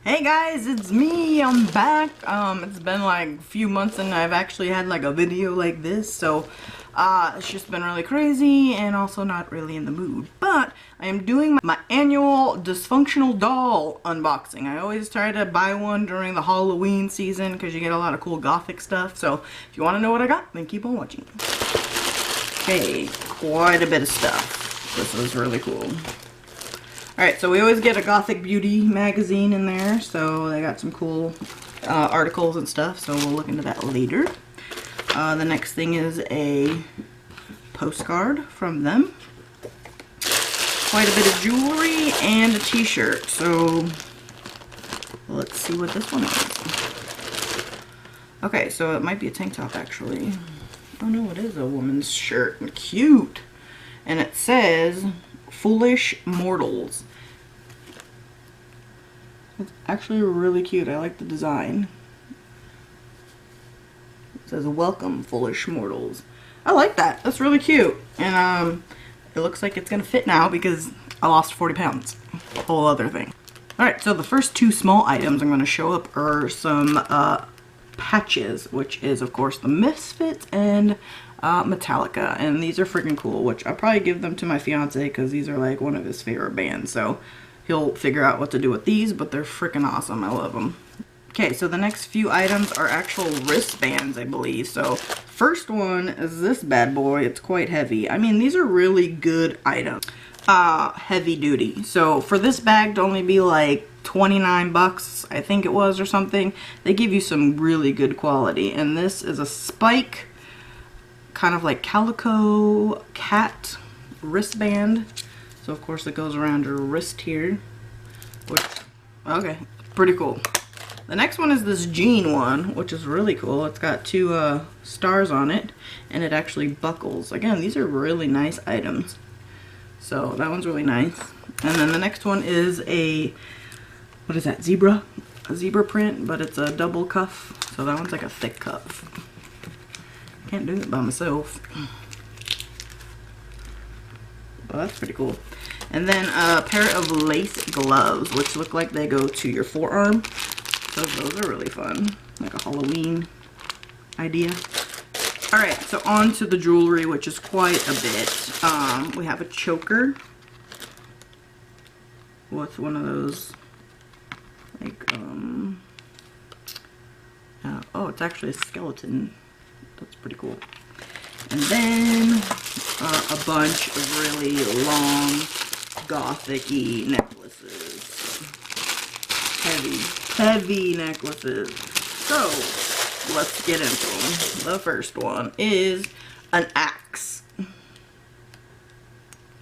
Hey guys, it's me. I'm back. It's been like a few months and I've actually had like a video like this, so it's just been really crazy and also not really in the mood. But I am doing my annual Dysfunctional doll unboxing. I always try to buy one during the Halloween season because you get a lot of cool gothic stuff. So if you want to know what I got, then keep on watching. Okay, quite a bit of stuff. This is really cool. Alright, so we always get a Gothic Beauty magazine in there, so they got some cool articles and stuff, so we'll look into that later. The next thing is a postcard from them. Quite a bit of jewelry and a t-shirt, so let's see what this one is. Okay, so it might be a tank top actually. Oh no, it is a woman's shirt. Cute! And it says Foolish Mortals. It's actually really cute. I like the design. It says welcome Foolish Mortals. I like that. That's really cute. And it looks like it's gonna fit now because I lost 40 pounds. A whole other thing. Alright, so the first two small items I'm gonna show up are some patches, which is of course the Misfits and Metallica, and these are freaking cool, which I'll probably give them to my fiance because these are like one of his favorite bands, so he'll figure out what to do with these, but they're freaking awesome. I love them. Okay, so the next few items are actual wristbands, I believe. So first one is this bad boy. It's quite heavy. I mean, these are really good items. Heavy duty. So for this bag to only be like 29 bucks, I think it was, or something, they give you some really good quality. And this is a spike, kind of like calico cat wristband. So of course it goes around your wrist here, which, okay, pretty cool. The next one is this jean one, which is really cool. It's got two stars on it, and it actually buckles. Again, these are really nice items. So that one's really nice. And then the next one is a, what is that, zebra? A zebra print, but it's a double cuff. So that one's like a thick cuff. Can't do it by myself. But that's pretty cool. And then a pair of lace gloves, which look like they go to your forearm. So those are really fun. Like a Halloween idea. Alright, so on to the jewelry, which is quite a bit. We have a choker with one of those, like, oh, it's actually a skeleton. That's pretty cool. And then a bunch of really long gothic-y necklaces. Heavy necklaces. So let's get into them. The first one is an axe.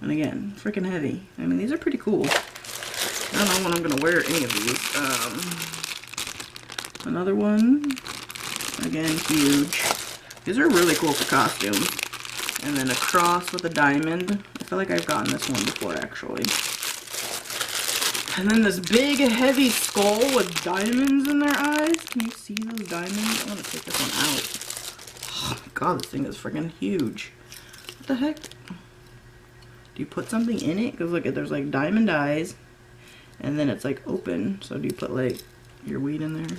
And again, freaking heavy. I mean, these are pretty cool. I don't know when I'm gonna wear any of these. Another one. Again, huge. These are really cool for costumes. And then a cross with a diamond. I feel like I've gotten this one before, actually. And then this big, heavy skull with diamonds in their eyes. Can you see those diamonds? I want to take this one out. Oh my god, this thing is freaking huge. What the heck? Do you put something in it? Because look, there's like diamond eyes. And then it's like open. So do you put like your weed in there?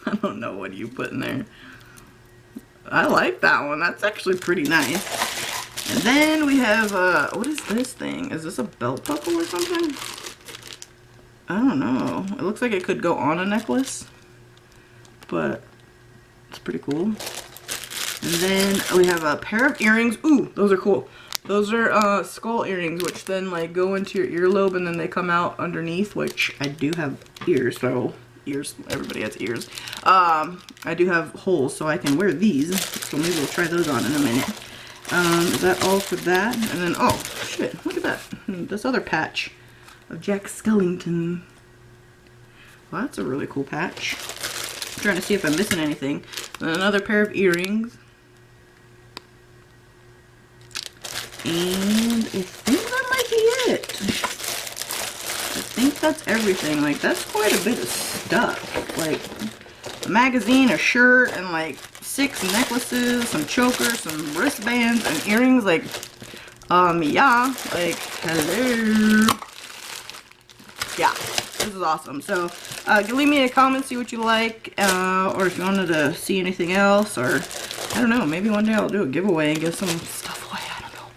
I don't know what you put in there. I like that one. That's actually pretty nice. And then we have, what is this thing? Is this a belt buckle or something? I don't know. It looks like it could go on a necklace. But it's pretty cool. And then we have a pair of earrings. Ooh, those are cool. Those are skull earrings, which then like go into your earlobe and then they come out underneath, which I do have ears, so ears, everybody has ears. I do have holes, so I can wear these. So maybe we'll try those on in a minute. Is that all for that? And then, oh, shit, look at that. This other patch of Jack Skellington. Well, that's a really cool patch. I'm trying to see if I'm missing anything. And another pair of earrings. And I think that might be it. I think that's everything. Like, that's quite a bit of stuff. Like, a magazine, a shirt, and like 6 necklaces, some chokers, some wristbands, and earrings. Like, yeah, like, hello. Yeah, This is awesome. So leave me a comment, see what you like, or if you wanted to see anything else, or I don't know, maybe one day I'll do a giveaway and give some stuff away. I don't know.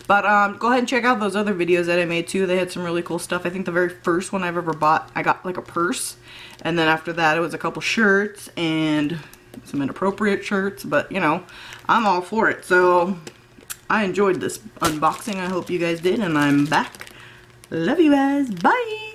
But go ahead and check out those other videos that I made too. They had some really cool stuff. I think the very first one I've ever bought, I got like a purse, and then after that it was a couple shirts and some inappropriate shirts, but you know, I'm all for it. So I enjoyed this unboxing. I hope you guys did, and I'm back. Love you guys. Bye.